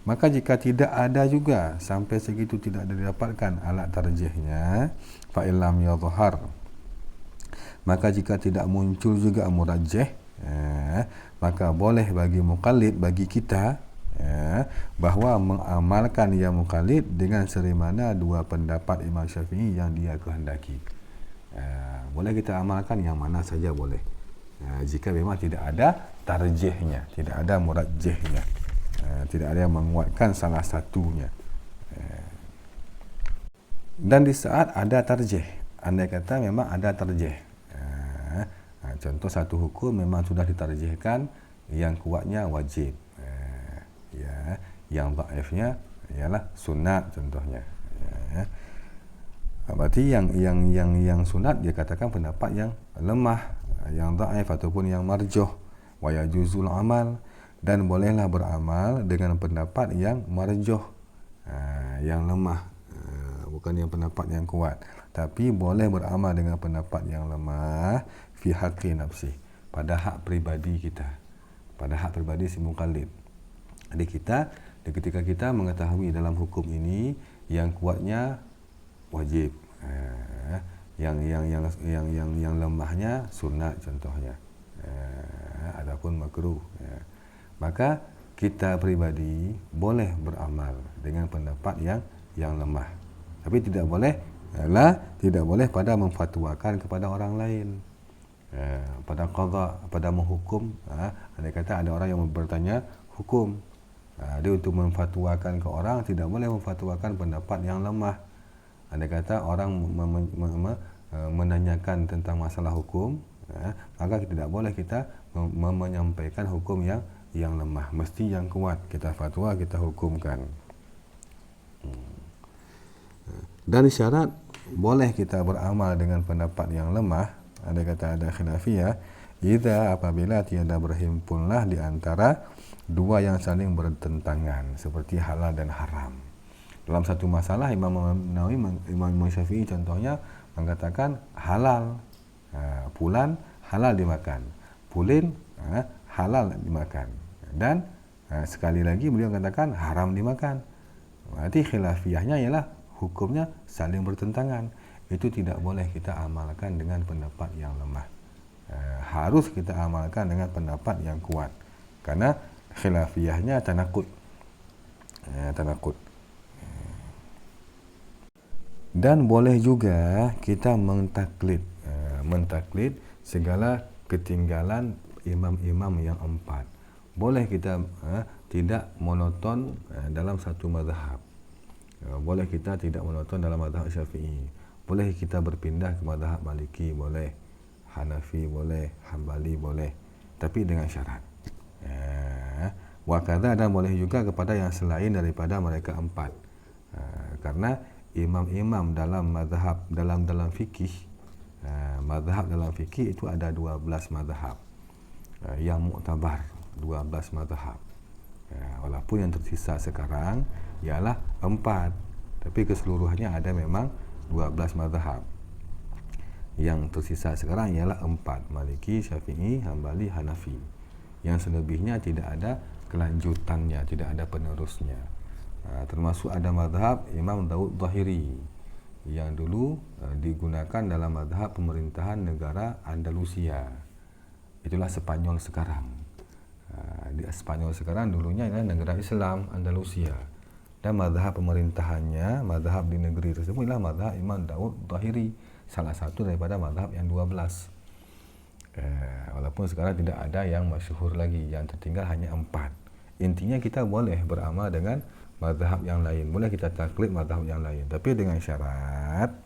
Maka jika tidak ada juga sampai segitu tidak didapatkan alat tarjihnya, fa illam yadhhar, maka jika tidak muncul juga murajjih, maka boleh bagi muqallid, bagi kita, bahawa mengamalkan yang muqallid dengan serimana dua pendapat Imam Syafi'i yang dia kehendaki. Boleh kita amalkan yang mana saja boleh, jika memang tidak ada tarjihnya, tidak ada murajjihnya, tidak ada yang menguatkan salah satunya. Dan di saat ada tarjih, andai kata memang ada tarjih, contoh satu hukum memang sudah ditarjihkan, yang kuatnya wajib, yang dhaifnya ialah sunat contohnya. Berarti yang sunat dia katakan pendapat yang lemah, yang dhaif ataupun yang marjuh, wa yajuzul amal, dan bolehlah beramal dengan pendapat yang marjuh, yang lemah, bukan yang pendapat yang kuat, tapi boleh beramal dengan pendapat yang lemah fi haqqi nafsi, pada hak pribadi kita, pada hak pribadi si muqallid. Jadi ketika kita mengetahui dalam hukum ini yang kuatnya wajib, yang lemahnya sunat contohnya, adapun makruh, maka kita pribadi boleh beramal dengan pendapat yang lemah, tapi tidak boleh pada memfatwakan kepada orang lain, pada qadha, pada menghukum. Andai kata ada orang yang bertanya hukum, dia untuk memfatwakan ke orang tidak boleh memfatwakan pendapat yang lemah. Andai kata orang menanyakan tentang masalah hukum, maka tidak boleh kita menyampaikan hukum yang lemah, mesti yang kuat kita fatwa, kita hukumkan. Dan syarat boleh kita beramal dengan pendapat yang lemah, andai kata ada khilafiyah, jika apabila tiada berhimpunlah di antara dua yang saling bertentangan seperti halal dan haram. Dalam satu masalah Imam Nawawi, Imam Syafi'i contohnya mengatakan halal, pulan halal dimakan, pulin halal dimakan, dan sekali lagi beliau katakan haram dimakan. Berarti khilafiyahnya ialah hukumnya saling bertentangan. Itu tidak boleh kita amalkan dengan pendapat yang lemah. Harus kita amalkan dengan pendapat yang kuat. Karena khilafiyahnya tanakut. Tanakut. Dan boleh juga kita mentaklid segala ketinggalan imam-imam yang empat. Boleh kita tidak monoton dalam satu mazhab. Boleh kita tidak monoton dalam mazhab Syafi'i. Boleh kita berpindah ke mazhab Maliki, boleh. Hanafi boleh, Hambali boleh. Tapi dengan syarat. Wa kadza, dan boleh juga kepada yang selain daripada mereka empat. Karena imam-imam dalam mazhab, dalam fikih, mazhab dalam fikih itu ada 12 mazhab yang muktabar, 12 mazhab. Walaupun yang tersisa sekarang ialah 4, tapi keseluruhannya ada memang 12 mazhab. Yang tersisa sekarang ialah 4, Maliki, Syafi'i, Hambali, Hanafi. Yang selebihnya tidak ada kelanjutannya, tidak ada penerusnya. Termasuk ada mazhab Imam Daud Zahiri yang dulu digunakan dalam mazhab pemerintahan negara Andalusia. Itulah Spanyol sekarang. Di Spanyol sekarang dulunya adalah negara Islam Andalusia. Dan mazhab pemerintahannya, mazhab di negeri tersebut adalah mazhab Imam Daud Zahiri, salah satu daripada mazhab yang 12. Walaupun sekarang tidak ada yang masyhur lagi, yang tertinggal hanya 4. Intinya kita boleh beramal dengan mazhab yang lain, boleh kita taklid mazhab yang lain, tapi dengan syarat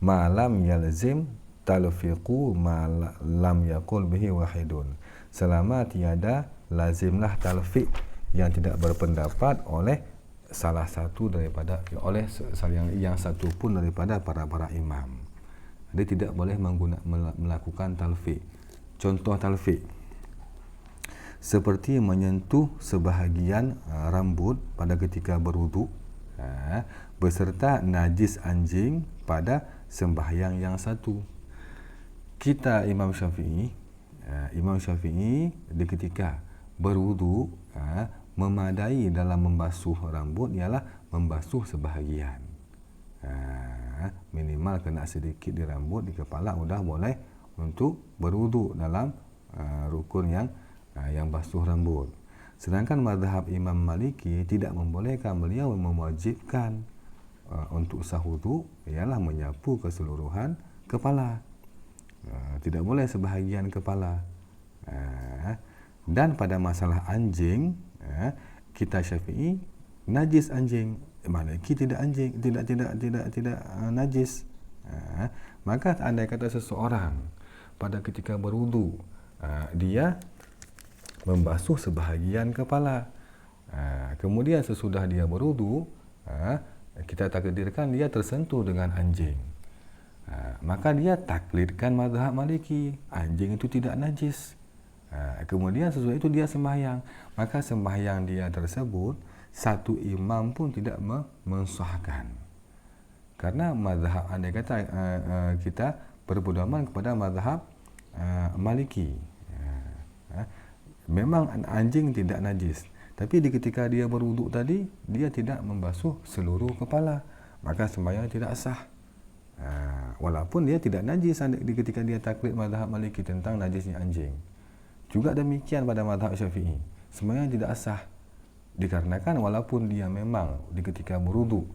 malam yalzim talfiqu ma lam yaqul bihi wahidun, selama tiada lazimlah talfiq yang tidak berpendapat oleh salah satu daripada, oleh yang satu pun daripada para imam. Dia tidak boleh melakukan talfiq. Contoh talfiq seperti menyentuh sebahagian rambut pada ketika berwuduk, beserta najis anjing pada sembahyang yang satu. Kita Imam Syafi'i di ketika berwuduk, memadai dalam membasuh rambut ialah membasuh sebahagian. Minimal kena sedikit di rambut, di kepala, sudah boleh untuk berwuduk dalam rukun yang basuh rambut. Sedangkan mazhab Imam Maliki tidak membolehkan, beliau mewajibkan untuk sah wudu ialah menyapu keseluruhan kepala. Tidak boleh sebahagian kepala. Dan pada masalah anjing, kita Syafi'i najis anjing, Maliki tidak anjing, tidak najis. Maka andai kata seseorang pada ketika berwudu dia membasuh sebahagian kepala, kemudian sesudah dia berwudu, kita takdirkan dia tersentuh dengan anjing, maka dia taklidkan mazhab Maliki, anjing itu tidak najis. Kemudian sesudah itu dia sembahyang, maka sembahyang dia tersebut satu imam pun tidak mensahkan, karena mazhab, andai kata kita berpedoman kepada mazhab Maliki, memang anjing tidak najis, tapi di ketika dia berwuduk tadi dia tidak membasuh seluruh kepala, maka sembahyang tidak sah. Walaupun dia tidak najis di ketika dia taklid mazhab Maliki tentang najisnya anjing. Juga demikian pada mazhab Syafi'i, sembahyang tidak sah, dikarenakan walaupun dia memang di ketika berwuduk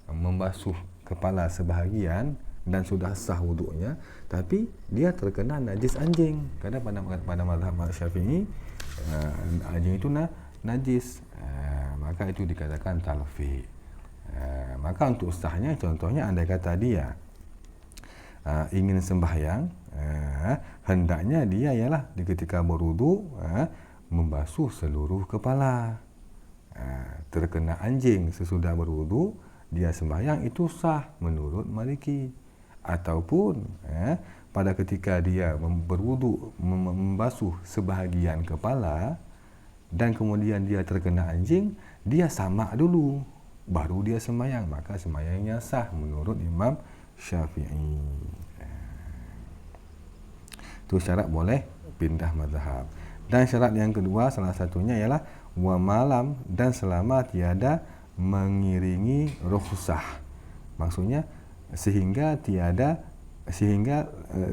membasuh kepala sebahagian dan sudah sah wuduknya, tapi dia terkena najis anjing. Karena pada mazhab Syafi'i anjing itu najis, maka itu dikatakan talfiq. Maka untuk sahnya, contohnya andai kata dia ingin sembahyang, hendaknya dia ialah di ketika berwuduk membasuh seluruh kepala. Terkena anjing sesudah berwuduk, dia sembahyang itu sah menurut Maliki. Ataupun pada ketika dia berwuduk membasuh sebahagian kepala, dan kemudian dia terkena anjing, dia samak dulu, baru dia sembahyang, maka sembahyangnya sah menurut Imam Syafi'i. Itu syarat boleh pindah mazhab. Dan syarat yang kedua salah satunya ialah wa malam, dan selama tiada mengiringi rukhsah. Maksudnya sehingga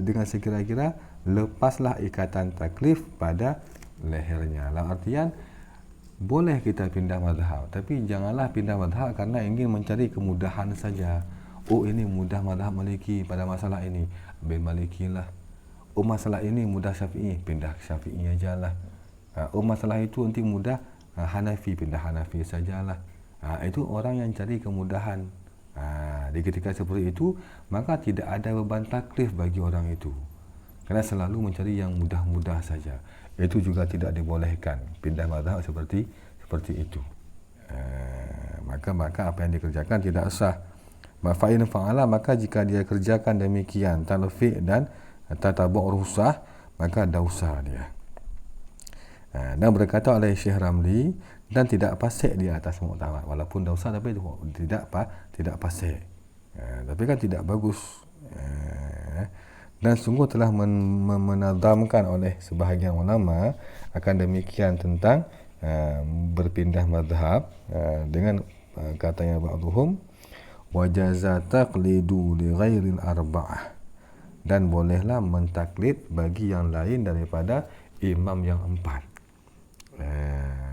dengan sekira-kira lepaslah ikatan taklif pada lehernya. Dalam artian boleh kita pindah mazhab, tapi janganlah pindah mazhab karena ingin mencari kemudahan saja. Oh, ini mudah mazhab Maliki pada masalah ini, ambil Maliki lah. Oh, masalah ini mudah Syafi'i, pindah Syafi'i ajalah. Oh, masalah itu nanti mudah Hanafi, pindah Hanafi sajalah. Itu orang yang cari kemudahan. Di ketika seperti itu, maka tidak ada beban taklif bagi orang itu, kerana selalu mencari yang mudah-mudah saja. Itu juga tidak dibolehkan, pindah mazhab seperti itu. Maka apa yang dikerjakan tidak sah. Fa'in fa'ala, maka jika dia kerjakan demikian talfi' dan tatabu' rukhsah, maka dosa dia. Dan berkata oleh Syekh Ramli, dan tidak fasik di atas muktamad, walaupun dosa tapi tidak fasik. Tapi kan tidak bagus. Dan sungguh telah menadamkan oleh sebahagian ulama akan demikian tentang berpindah mazhab, dengan katanya ba'dhum wajaza taqlidu li ghairil arba'ah, dan bolehlah mentaklid bagi yang lain daripada imam yang empat.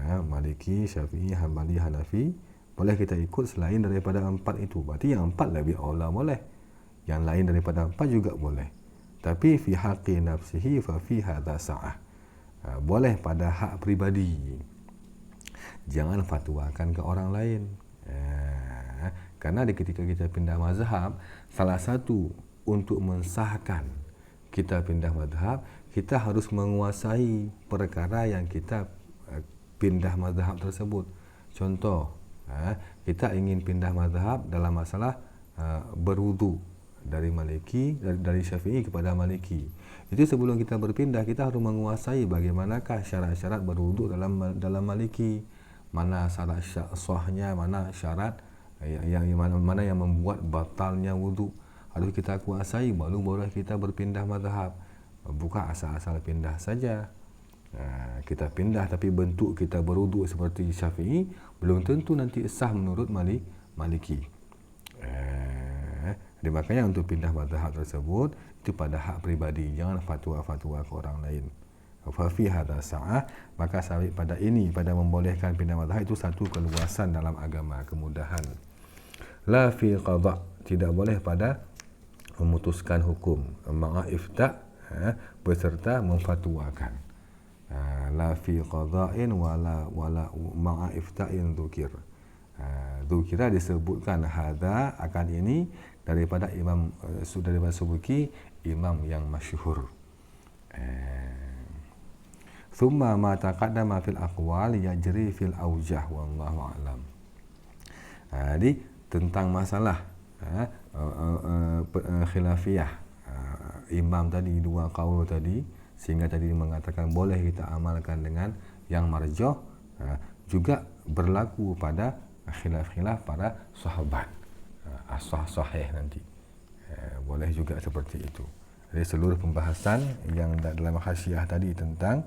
Maliki, Syafi'i, Hambali, Hanafi, boleh kita ikut selain daripada empat itu. Berarti yang empat lebih aula boleh, yang lain daripada empat juga boleh. Tapi fi haqqi nafsihi fa fi hadza sa'ah. Boleh pada hak pribadi, jangan fatwakan ke orang lain. Karena ketika kita pindah mazhab, salah satu untuk mensahkan kita pindah mazhab, kita harus menguasai perkara yang kita pindah mazhab tersebut. Contoh, kita ingin pindah mazhab dalam masalah berwudu dari Maliki, dari Syafi'i kepada Maliki. Itu sebelum kita berpindah, kita harus menguasai bagaimanakah syarat-syarat berwudu dalam Maliki. Mana syarat sahnya, mana syarat mana yang membuat batalnya wudu. Harus kita kuasai, baru boleh kita berpindah mazhab. Bukan asal-asal pindah saja. Kita pindah tapi bentuk kita berwuduk seperti Syafi'i, belum tentu nanti sah menurut Maliki. Jadi makanya untuk pindah mazhab tersebut itu pada hak pribadi, jangan fatwa-fatwa ke orang lain. Fa fi hadza sa'ah, maka sabit pada ini, pada membolehkan pindah mazhab itu satu keluasan dalam agama, kemudahan. La fi qada', tidak boleh pada memutuskan hukum, ma'a ifta', beserta memfatwakan. La fi qada'in wala ma'a ifta'in dzukir. Dzukira disebutkan hadza akan ini daripada Imam daripada Subuki, imam yang masyhur. Thumma ma taqaddama fil aqwal yajri fil aujah wallahu a'lam. Jadi tentang masalah khilafiyah, imam tadi, dua qaul tadi, sehingga tadi mengatakan boleh kita amalkan dengan yang marjuh, juga berlaku pada khilaf-khilaf para sahabat. Sahih nanti boleh juga seperti itu. Jadi seluruh pembahasan yang dalam khasyiah tadi tentang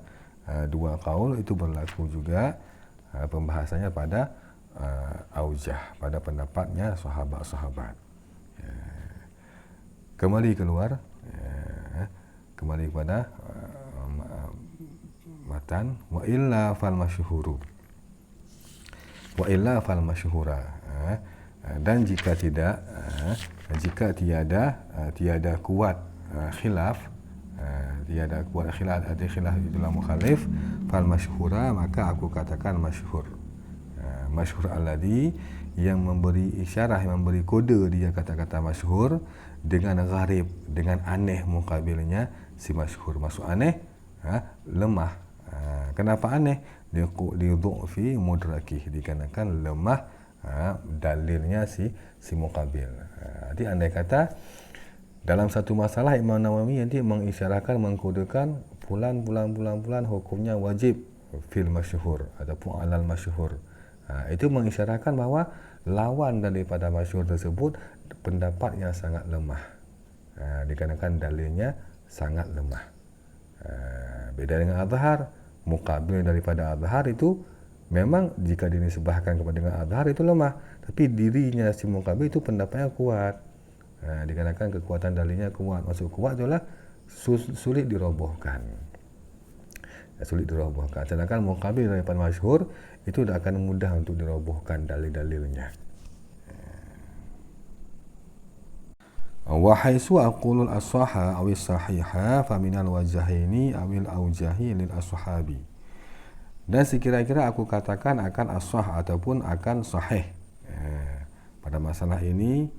dua qaul itu berlaku juga pembahasannya pada aujah, pada pendapatnya sahabat-sahabat. Kembali keluar, kembali kepada matan, wa illa fal masyhuru, wa illa fal masyhura. Dan jika tiada kuat khilaf, tiada kuat khilaf, ada khilaf itulah mukhalif, fal masyhura, maka aku katakan masyhur. Masyhur alladhi, yang memberi isyarah, yang memberi kode dia kata-kata masyhur dengan gharib, dengan aneh mukabilnya si masyhur. Maksud aneh, lemah. Kenapa aneh? Li dhu'fi mudrakih, dikarenakan lemah dalilnya si mukabil. Jadi andai kata dalam satu masalah Imam Nawawi nanti mengisyarahkan, mengkodekan fulan hukumnya wajib fil masyhur ataupun alal masyhur. Itu mengisyaratkan bahawa lawan daripada masyhur tersebut pendapat yang sangat lemah. Dikarenakan dalilnya sangat lemah. Beda dengan azhar, muqabil daripada azhar itu memang jika dinisbahkan kepada dengan azhar itu lemah, tapi dirinya si muqabil itu pendapatnya kuat. Dikarenakan kekuatan dalilnya kuat. Maksud kuat itulah sulit dirobohkan. Sulit dirobohkan. Sedangkan muqabil daripada masyhur itu dah akan mudah untuk dirobohkan dalil-dalilnya. Wa haitsu aqulul as-sahha aw as-sahiha fa minal wajhaini awil aujahi lil ashabi. Dan sekira-kira aku katakan akan as-sah ataupun akan sahih. Pada masalah ini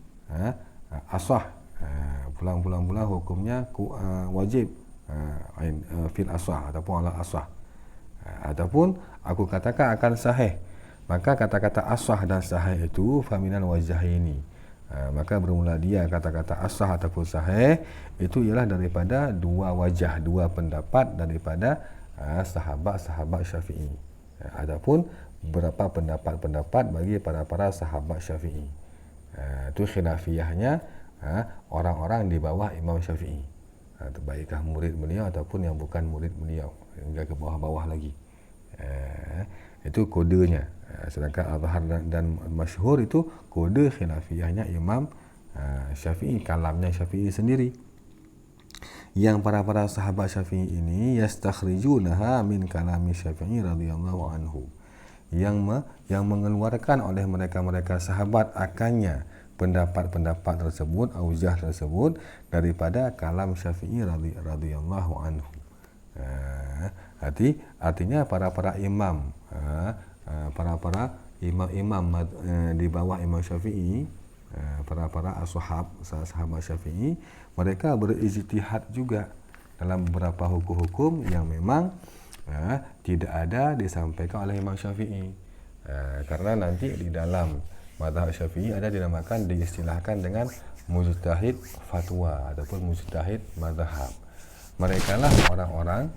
as-sah pulang-pulang hukumnya wajib fil as-sah ataupun ala as-sah. Ataupun aku katakan akan sahih. Maka kata-kata as-sah dan sahih itu fa minal wajhaini. Maka bermula dia kata-kata as-sah ataupun sahih itu ialah daripada dua wajah, dua pendapat daripada sahabat-sahabat Syafi'i. Adapun beberapa pendapat-pendapat bagi para sahabat Syafi'i. Itu khilafiyahnya orang-orang di bawah Imam Syafi'i. Baikkah murid beliau ataupun yang bukan murid beliau, hingga ke bawah-bawah lagi. Itu kodenya. Sedangkan azhar dan masyhur itu kode khilafiyahnya Imam Syafi'i, kalamnya Syafi'i sendiri. Yang para sahabat Syafi'i ini yastakhrijunaha min kalami Syafi'i radhiyallahu anhu. Yang mengeluarkan oleh mereka sahabat akannya pendapat-pendapat tersebut, aujah tersebut daripada kalam Syafi'i radhiyallahu anhu. Artinya para imam, para imam di bawah Imam Syafi'i, para sahabat Syafi'i, mereka berijtihad juga dalam beberapa hukum-hukum yang memang tidak ada disampaikan oleh Imam Syafi'i. Karena nanti di dalam mazhab Syafi'i ada dinamakan, diistilahkan dengan mujtahid fatwa ataupun mujtahid mazhab. Mereka lah orang-orang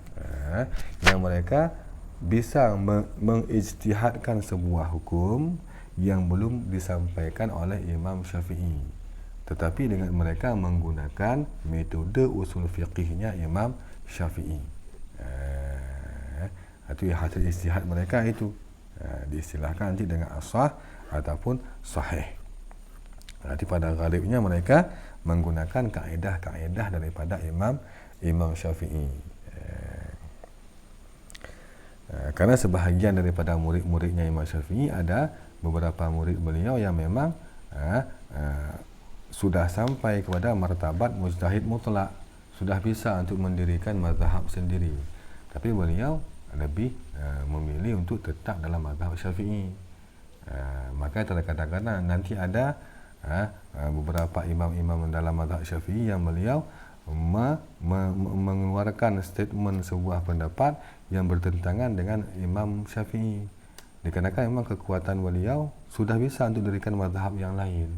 yang mereka bisa mengijtihadkan sebuah hukum yang belum disampaikan oleh Imam Syafi'i, tetapi dengan mereka menggunakan metode usul fiqihnya Imam Syafi'i. Itu hasil ijtihad mereka itu diistilahkan nanti dengan as-sah ataupun sahih. Nanti pada ghalibnya mereka menggunakan kaedah-kaedah daripada Imam Syafi'i. Karena sebahagian daripada murid-muridnya Imam Syafi'i ada beberapa murid beliau yang memang sudah sampai kepada martabat mujtahid mutlak, sudah bisa untuk mendirikan mazhab sendiri. Tapi beliau lebih memilih untuk tetap dalam mazhab Syafi'i. Maka terkadang-kadang nanti ada beberapa imam-imam dalam mazhab Syafi'i yang beliau mengeluarkan statement sebuah pendapat yang bertentangan dengan Imam Syafi'i. Dikarenakan memang kekuatan beliau sudah bisa untuk dirikan mazhab yang lain.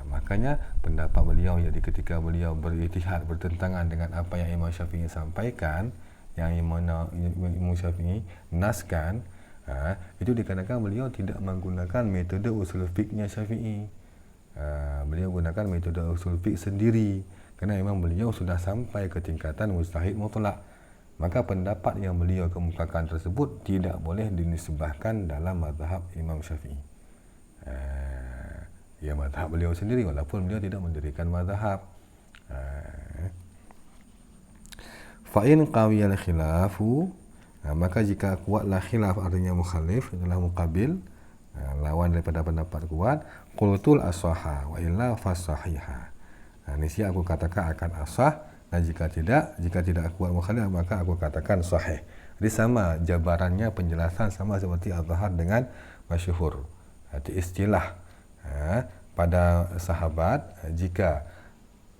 Makanya pendapat beliau jadi ketika beliau berijtihad bertentangan dengan apa yang Imam Syafi'i sampaikan, yang Imam Syafi'i naskan, itu dikarenakan beliau tidak menggunakan metode usul fiqhnya Syafi'i. Beliau gunakan metode usul fiqh sendiri kerana memang beliau sudah sampai ke tingkatan mujtahid mutlak. Maka pendapat yang beliau kemukakan tersebut tidak boleh dinisbahkan dalam mazhab Imam Syafi'i. Ya, mazhab beliau sendiri walaupun beliau tidak mendirikan mazhab. Fa'in qawiyal khilafu, maka jika kuatlah khilaf artinya mukhalif adalah muqabil, lawan daripada pendapat kuat, qultul as-sahha wa illa fas-sahiha. Niscaya aku katakan akan as-sah, dan jika tidak kuat mukhalif maka aku katakan sahih. Jadi sama jabarannya, penjelasan sama seperti azhar dengan masyhur. Arti istilah pada sahabat, jika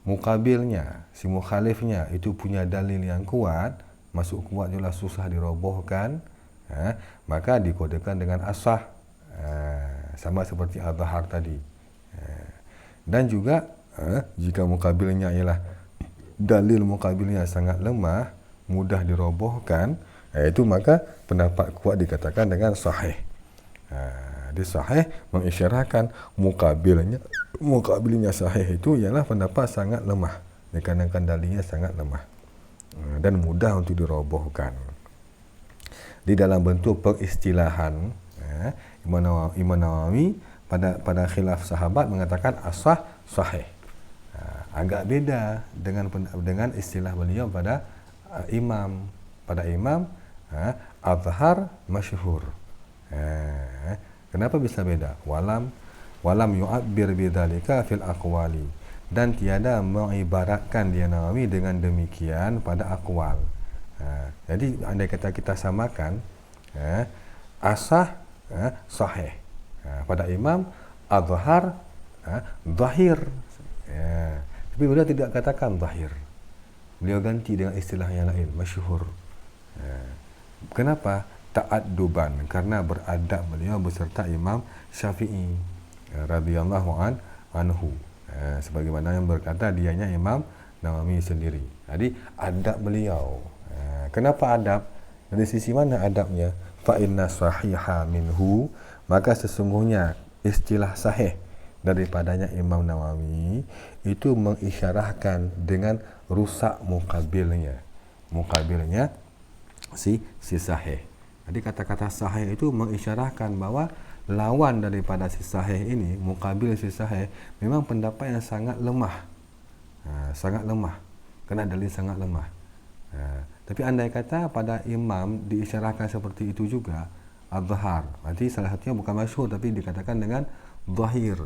mukabilnya, si mukhalifnya itu punya dalil yang kuat, masuk kuat jelas susah dirobohkan, maka dikodekan dengan as-sah, sama seperti azhar tadi. Dan juga jika mukabilnya ialah dalil mukabilnya sangat lemah, mudah dirobohkan, Itu maka pendapat kuat dikatakan dengan sahih. Dia sahih mengisyarahkan mukabilnya sahih itu ialah pendapat sangat lemah, dikarenakan dalilnya sangat lemah dan mudah untuk dirobohkan. Di dalam bentuk pengistilahan, Imam Nawawi pada khilaf sahabat mengatakan asah sahih. Agak beda dengan istilah beliau pada imam. Pada imam, azhar masyhur. Kenapa bisa beda? Walam yu'abbir bidzalika fil aqwali, dan tiada mengibaratkan dia Nawawi dengan demikian pada aqwal. Jadi andai kata kita samakan, asah sahih, pada imam azhar zahir. Tapi beliau tidak katakan zahir, beliau ganti dengan istilah yang lain, masyhur. Kenapa? Ta'adduban, karena beradab beliau beserta Imam Syafi'i radhiyallahu anhu, sebagaimana yang berkata dianya Imam Nawawi sendiri. Jadi adab beliau. Kenapa adab? Dari sisi mana adabnya? Fa inna sahiha minhu, maka sesungguhnya istilah sahih daripadanya Imam Nawawi itu mengisyarahkan dengan rusak mukabilnya si sahih. Jadi kata-kata sahih itu mengisyarahkan bahawa lawan daripada si sahih ini, mukabil si sahih, memang pendapat yang sangat lemah. Sangat lemah. Kerana dalil sangat lemah. Tapi andai kata pada imam diisyarahkan seperti itu juga, azhar, nanti salah satunya bukan masyhur tapi dikatakan dengan zahir.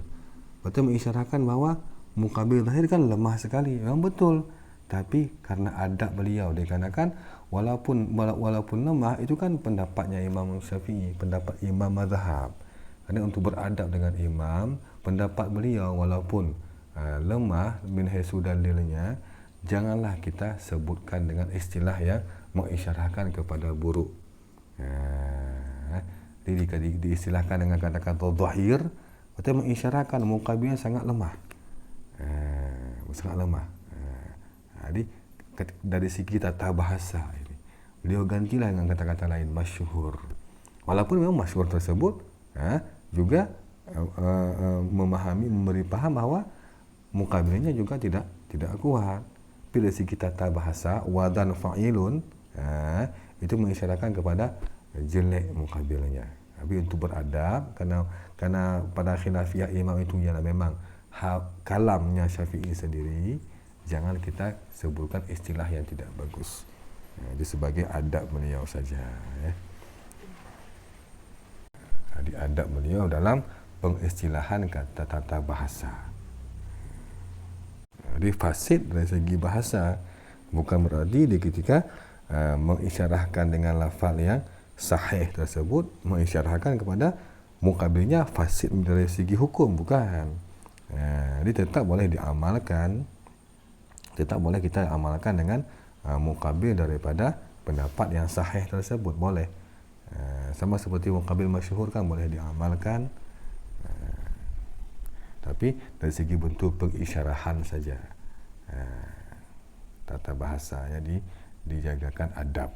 Betul mengisyarahkan bahawa mukabil zahir kan lemah sekali. Memang betul. Tapi karena adab beliau, dikarenakan walaupun lemah, itu kan pendapatnya Imam Syafi'i, pendapat imam mazhab. Kerana untuk beradab dengan imam, pendapat beliau walaupun lemah min haitsu dalilnya, janganlah kita sebutkan dengan istilah yang mengisyarahkan kepada buruk. Jadi diistilahkan dengan kata-kata zahir, atau mengisyarahkan mukabilnya sangat lemah. Sangat lemah. Jadi dari segi tata bahasa ini, beliau gantilah dengan kata-kata lain, masyhur. Walaupun memang masyhur tersebut juga memberi paham bahawa mukabilnya juga tidak kuat. Tapi dari segi tata bahasa, wadan fa'ilun, itu mengisyaratkan kepada jelek mukabilnya. Tapi untuk beradab, karena pada khilafiyah imam itu ialah memang kalamnya Syafi'i sendiri, jangan kita sebutkan istilah yang tidak bagus. Itu sebagai adab beliau saja. Jadi adab beliau dalam pengistilahan kata tata bahasa. Jadi fasid dari segi bahasa bukan berarti di ketika mengisyarahkan dengan lafaz yang sahih tersebut mengisyarahkan kepada mukabilnya fasid dari segi hukum, bukan. Jadi tetap boleh diamalkan. Tetap boleh kita amalkan dengan mukabil daripada pendapat yang sahih tersebut, boleh. Sama seperti mukabil masyhur kan boleh diamalkan, tapi dari segi bentuk pengisyarahan saja. Tata bahasa, jadi dijagakan adab.